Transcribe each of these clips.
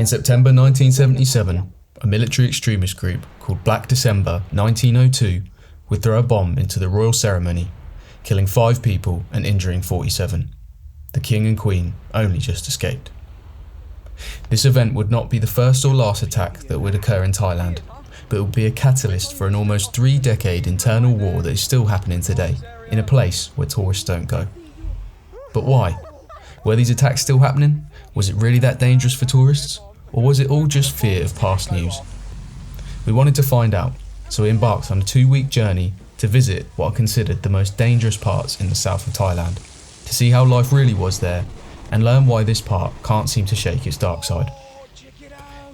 In September 1977, a military extremist group called Black December 1902 would throw a bomb into the royal ceremony, killing 5 people and injuring 47. The King and Queen only just escaped. This event would not be the first or last attack that would occur in Thailand, but it would be a catalyst for an almost 3-decade internal war that is still happening today, in a place where tourists don't go. But why? Were these attacks still happening? Was it really that dangerous for tourists? Or was it all just fear of past news? We wanted to find out, so we embarked on a 2-week journey to visit what are considered the most dangerous parts in the south of Thailand, to see how life really was there and learn why this part can't seem to shake its dark side.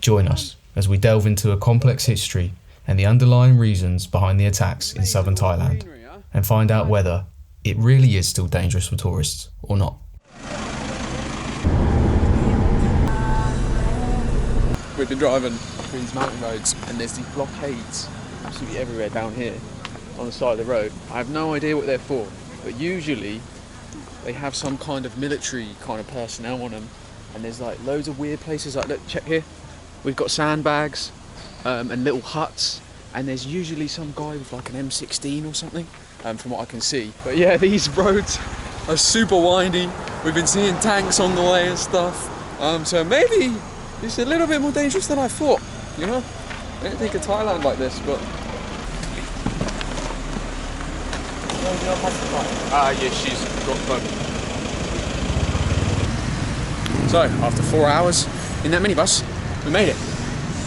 Join us as we delve into a complex history and the underlying reasons behind the attacks in southern Thailand, and find out whether it really is still dangerous for tourists or not. We've been driving through these mountain roads and there's these blockades absolutely everywhere down here on the side of the road. I have no idea what they're for, but usually they have some kind of military kind of personnel on them, and there's like loads of weird places. Like, look, check here, we've got sandbags and little huts, and there's usually some guy with like an M16 or something, from what I can see. But yeah, these roads are super windy. We've been seeing tanks on the way and stuff, so maybe it's a little bit more dangerous than I thought, you know? I didn't think of Thailand like this, but... yes, she's got phone. So, after 4 hours in that minibus, we made it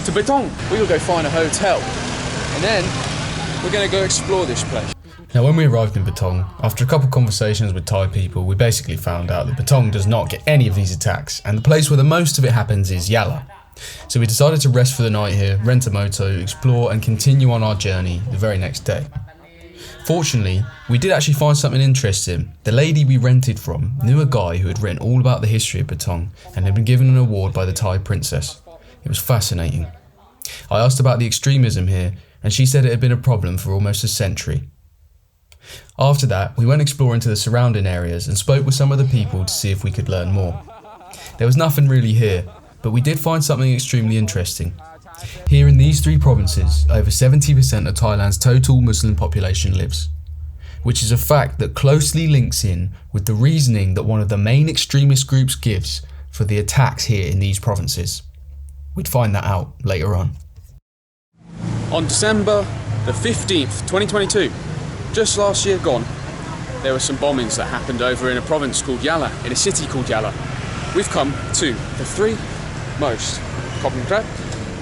to Betong. We will go find a hotel, and then we're going to go explore this place. Now, when we arrived in Betong, after a couple conversations with Thai people, we basically found out that Betong does not get any of these attacks, and the place where the most of it happens is Yala. So we decided to rest for the night here, rent a moto, explore and continue on our journey the very next day. Fortunately, we did actually find something interesting. The lady we rented from knew a guy who had written all about the history of Betong and had been given an award by the Thai princess. It was fascinating. I asked about the extremism here, and she said it had been a problem for almost a century. After that, we went exploring to the surrounding areas and spoke with some of the people to see if we could learn more. There was nothing really here, but we did find something extremely interesting. Here in these 3 provinces, over 70% of Thailand's total Muslim population lives, which is a fact that closely links in with the reasoning that one of the main extremist groups gives for the attacks here in these provinces. We'd find that out later on. On December the 15th, 2022, just last year gone, there were some bombings that happened over in a province called Yala, in a city called Yala. We've come to the 3 most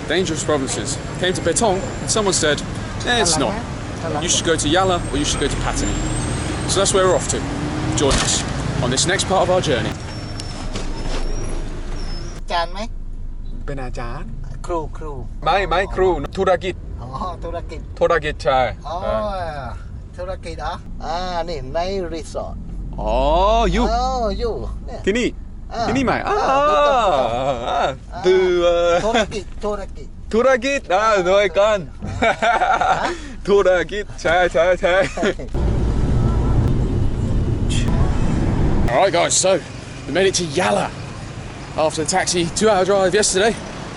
dangerous provinces. Came to Betong and someone said, it's not. You should go to Yala or you should go to Pattani. So that's where we're off to. Join us on this next part of our journey. จานไหม เป็นอาจารย์ ครูครู ไม่ครูธุรกิจ อ๋อธุรกิจ ใช่ อ๋อธุรกิจเหรอนี่ในรีสอร์ท อ๋ออยู่ อยู่เนี่ย ที่นี่ ที่นี่ไหมธุรกิจ ธุรกิจด้วยกันธุรกิจใช่ Alright guys, so we made it to Yala after the taxi 2-hour drive yesterday.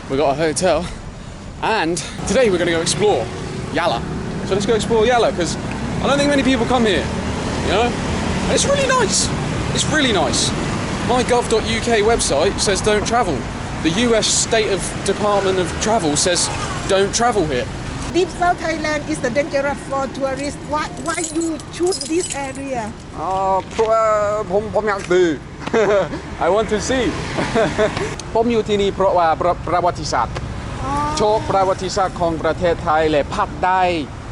We got a hotel and today we're going to go explore Yala. So let's go explore Yala because I don't think many people come here, you know, and it's really nice. It's really nice. MyGov.uk website says don't travel. The US State of Department of Travel says don't travel here. Deep South Thailand is dangerous for tourists. Why you choose this area? ผมอยากดู I want to see ผมอยู่ที่นี่เพราะว่าประวัติศาสตร์โชคประวัติศาสตร์ของประเทศไทยและภาคใต้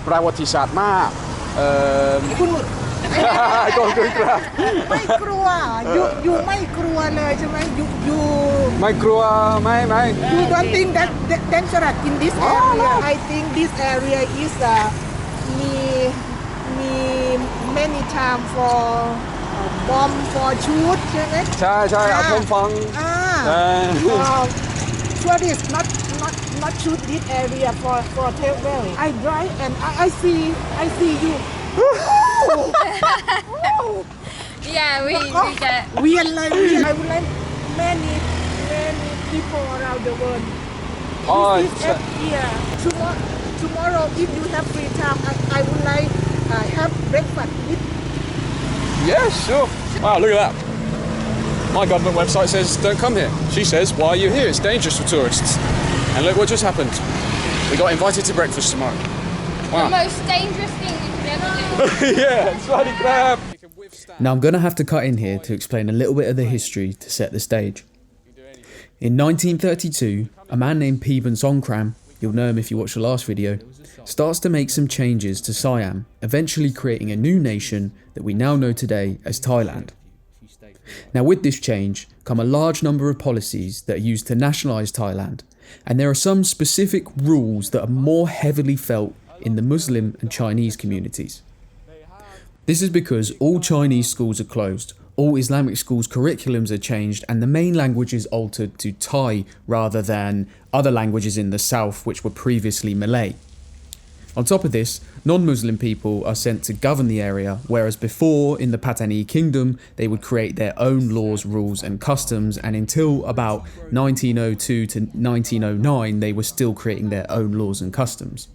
ประวัติศาสตร์มากคุณขอบคุณครับไม่กลัวอยู่ไม่กลัวเลยใช่ไหมอยู่ไม่กลัวไม่ You don't think that dangerous in this area? I think this area is many time for bomb for shoot ใช่ไหมใช่เอาผมฟังtourists not shoot this area for travel. I drive and I see you. Yeah, we get. I would like many people around the world. Oh, This is tomorrow, if you have free time, I would like have breakfast with. yeah, sure. Wow, look at that. My government website says don't come here. She says, why are you here? It's dangerous for tourists. And look what just happened. We got invited to breakfast tomorrow. The Wow. most dangerous thing you could ever do. Yeah, bloody crap. Now I'm going to have to cut in here to explain a little bit of the history to set the stage. In 1932, a man named Peben Songkram, you'll know him if you watched the last video, starts to make some changes to Siam, eventually creating a new nation that we now know today as Thailand. Now with this change come a large number of policies that are used to nationalise Thailand, and there are some specific rules that are more heavily felt in the Muslim and Chinese communities. This is because all Chinese schools are closed, all Islamic schools' curriculums are changed, and the main language is altered to Thai rather than other languages in the south which were previously Malay. On top of this, non-Muslim people are sent to govern the area, whereas before in the Pattani kingdom they would create their own laws, rules and customs, and until about 1902 to 1909 they were still creating their own laws and customs.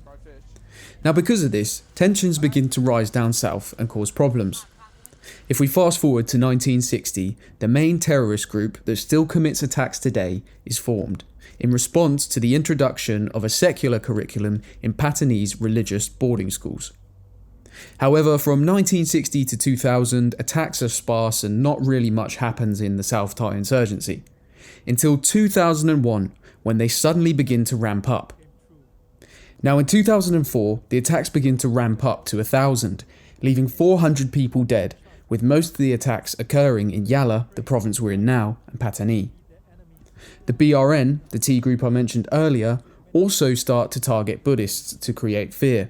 Now because of this, tensions begin to rise down south and cause problems. If we fast forward to 1960, the main terrorist group that still commits attacks today is formed, in response to the introduction of a secular curriculum in Pattani's religious boarding schools. However, from 1960 to 2000, attacks are sparse and not really much happens in the South Thai insurgency, until 2001, when they suddenly begin to ramp up. Now in 2004, the attacks begin to ramp up to 1,000, leaving 400 people dead, with most of the attacks occurring in Yala, the province we're in now, and Pattani. The BRN, the T group I mentioned earlier, also start to target Buddhists to create fear.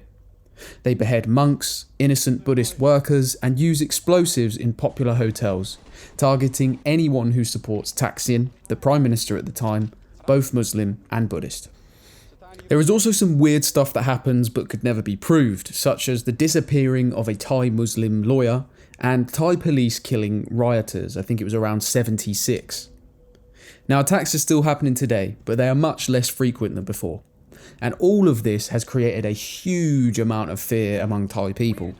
They behead monks, innocent Buddhist workers, and use explosives in popular hotels, targeting anyone who supports Thaksin, the Prime Minister at the time, both Muslim and Buddhist. There is also some weird stuff that happens but could never be proved, such as the disappearing of a Thai Muslim lawyer and Thai police killing rioters. I think it was around 76. Now attacks are still happening today, but they are much less frequent than before. And all of this has created a huge amount of fear among Thai people.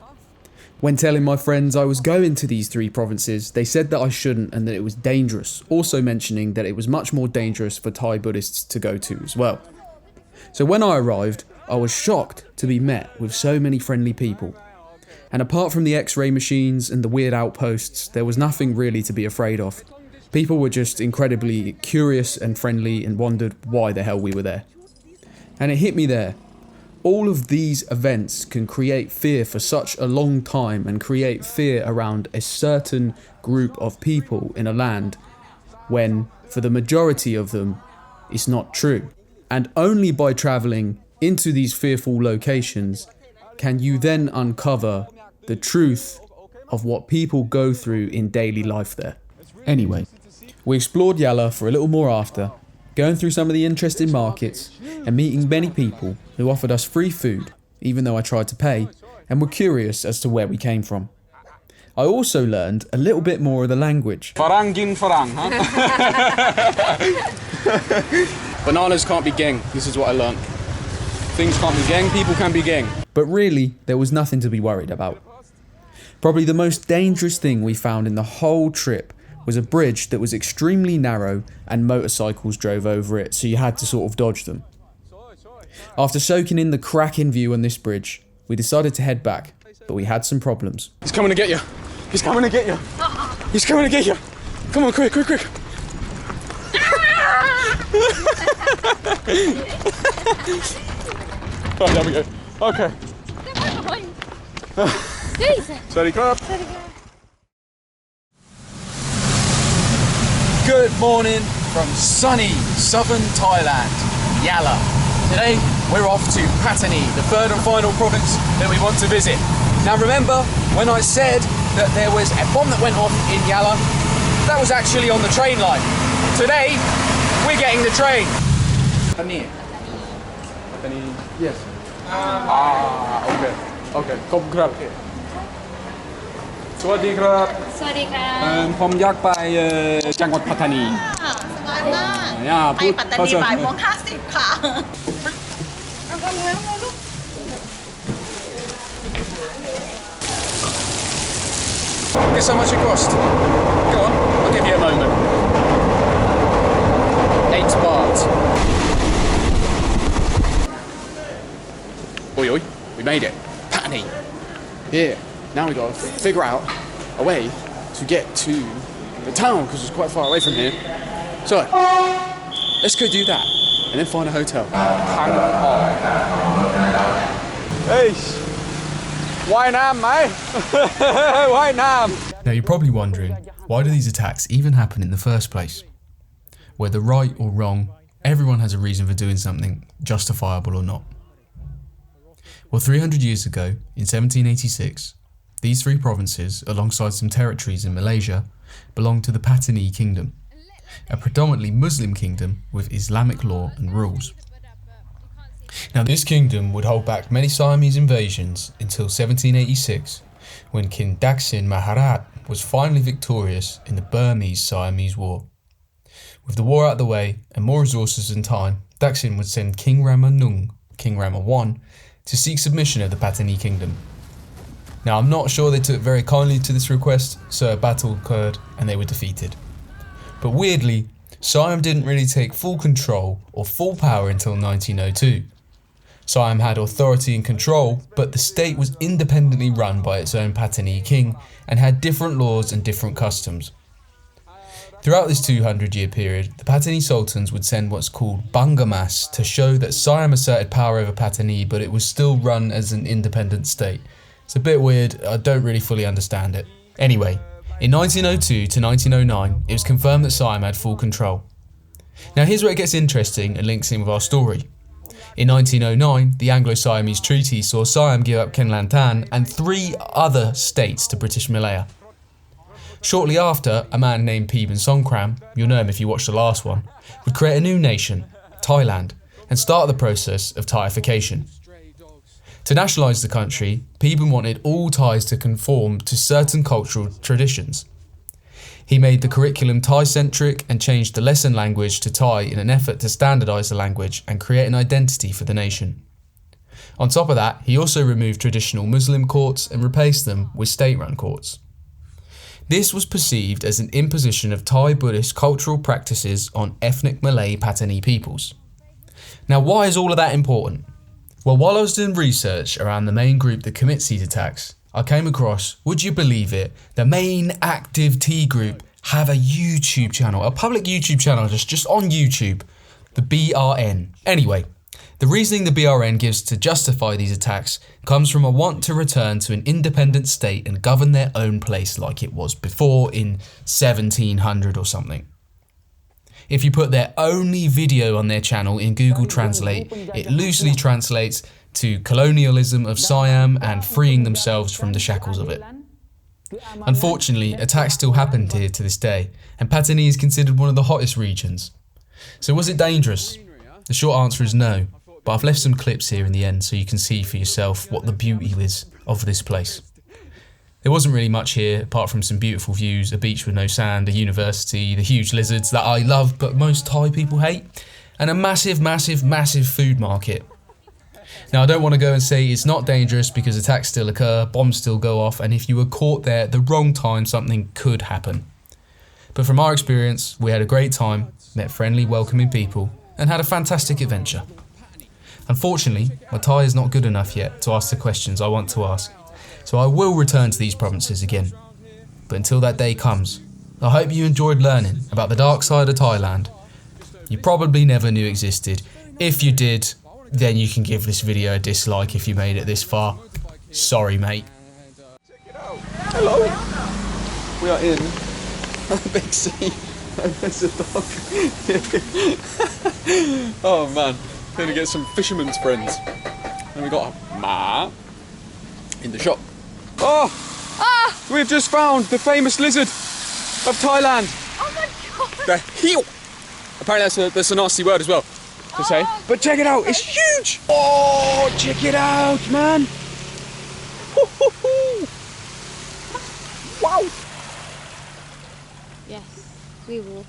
When telling my friends I was going to these 3 provinces, they said that I shouldn't and that it was dangerous, also mentioning that it was much more dangerous for Thai Buddhists to go to as well. So when I arrived, I was shocked to be met with so many friendly people. And apart from the X-ray machines and the weird outposts, there was nothing really to be afraid of. People were just incredibly curious and friendly and wondered why the hell we were there. And it hit me there. All of these events can create fear for such a long time and create fear around a certain group of people in a land when, for the majority of them, it's not true. And only by travelling into these fearful locations can you then uncover the truth of what people go through in daily life there. Anyway, we explored Yala for a little more after, going through some of the interesting markets and meeting many people who offered us free food, even though I tried to pay, and were curious as to where we came from. I also learned a little bit more of the language. Farangin farang, huh? Bananas can't be gang. This is what I learned. Things can't be gang, people can be gang. But really, there was nothing to be worried about. Probably the most dangerous thing we found in the whole trip was a bridge that was extremely narrow and motorcycles drove over it, so you had to sort of dodge them. After soaking in the cracking view on this bridge, we decided to head back, but we had some problems. He's coming to get you. He's coming to get you. He's coming to get you. Come on, quick, quick, quick. Oh, there we go. Okay. Sorry, crap. Good morning from sunny southern Thailand, Yala. Today we're off to Pattani, the 3rd and final province that we want to visit. Now remember when I said that there was a bomb that went off in Yala? That was actually on the train line. Today we're getting the train. Pattani. Pattani. Yes. Okay. Okay. ขอบคุณครับ สวัสดีครับ สวัสดีค่ะ ผมอยากไปจังหวัดปัตตานี สวั านมาก ย่า ไป พูด ปัตตา เข้า นี ใจ บ่ายโมง50ค่ะ Guess how much it cost? Go on, I'll give you a moment. 8 baht. Oi, oi, we made it. Pattani. Here, now we gotta figure out a way to get to the town because it's quite far away from here. So, let's go do that and then find a hotel. Hey, why not, mate? Why not? Now you're probably wondering, why do these attacks even happen in the first place? Whether right or wrong, everyone has a reason for doing something, justifiable or not. Well, 300 years ago, in 1786, these three provinces, alongside some territories in Malaysia, belonged to the Pattani Kingdom, a predominantly Muslim kingdom with Islamic law and rules. Now this kingdom would hold back many Siamese invasions until 1786, when King Daksin Maharat was finally victorious in the Burmese-Siamese War. With the war out of the way and more resources and time, Daksin would send King Rama Nung, King Rama I, to seek submission of the Pattani Kingdom. Now I'm not sure they took very kindly to this request, so a battle occurred and they were defeated. But weirdly, Siam didn't really take full control or full power until 1902. Siam had authority and control, but the state was independently run by its own Pattani king and had different laws and different customs. Throughout this 200-year period, the Pattani sultans would send what's called bangamas to show that Siam asserted power over Pattani, but it was still run as an independent state. It's a bit weird, I don't really fully understand it. Anyway, in 1902 to 1909, it was confirmed that Siam had full control. Now here's where it gets interesting and links in with our story. In 1909, the Anglo-Siamese Treaty saw Siam give up Kelantan and 3 other states to British Malaya. Shortly after, a man named Peben Songkram, you'll know him if you watched the last one, would create a new nation, Thailand, and start the process of Thaification. To nationalise the country, Peben wanted all Thais to conform to certain cultural traditions. He made the curriculum Thai-centric and changed the lesson language to Thai in an effort to standardise the language and create an identity for the nation. On top of that, he also removed traditional Muslim courts and replaced them with state-run courts. This was perceived as an imposition of Thai Buddhist cultural practices on ethnic Malay Pattani peoples. Now, why is all of that important? Well, while I was doing research around the main group that commits these attacks, I came across, would you believe it, the main active T group have a YouTube channel, a public YouTube channel just on YouTube, the BRN. Anyway, the reasoning the BRN gives to justify these attacks comes from a want to return to an independent state and govern their own place like it was before in 1700 or something. If you put their only video on their channel in Google Translate, it loosely translates to colonialism of Siam and freeing themselves from the shackles of it. Unfortunately, attacks still happened here to this day, and Pattani is considered one of the hottest regions. So was it dangerous? The short answer is no, but I've left some clips here in the end so you can see for yourself what the beauty is of this place. There wasn't really much here apart from some beautiful views, a beach with no sand, a university, the huge lizards that I love but most Thai people hate, and a massive food market. Now I don't want to go and say it's not dangerous because attacks still occur, bombs still go off, and if you were caught there at the wrong time something could happen. But from our experience, we had a great time, met friendly, welcoming people, and had a fantastic adventure. Unfortunately, my Thai is not good enough yet to ask the questions I want to ask, so I will return to these provinces again. But until that day comes, I hope you enjoyed learning about the dark side of Thailand you probably never knew existed. If you did, then you can give this video a dislike if you made it this far. Sorry, mate. Check it out. Hello. We are in a big sea. And there's a dog. Oh man, gonna get some fisherman's friends. And we got a ma in the shop. Oh! We've just found the famous lizard of Thailand. Oh my god! The heel. Apparently that's a nasty word as well to say. But check it out, it's huge! Oh, check it out, man! Wow! Yes, we will.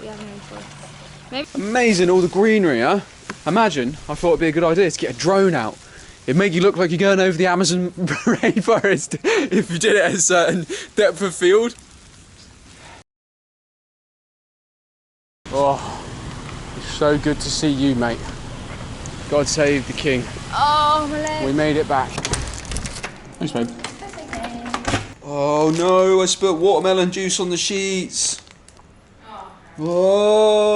Yeah, maybe 4. Amazing, all the greenery, huh? Imagine, I thought it'd be a good idea to get a drone out. It'd make you look like you're going over the Amazon rainforest if you did it at a certain depth of field. Oh, it's so good to see you, mate. God save the king. Oh, my leg. We made it back. Thanks, babe. That's okay. Oh no, I spilled watermelon juice on the sheets. Oh.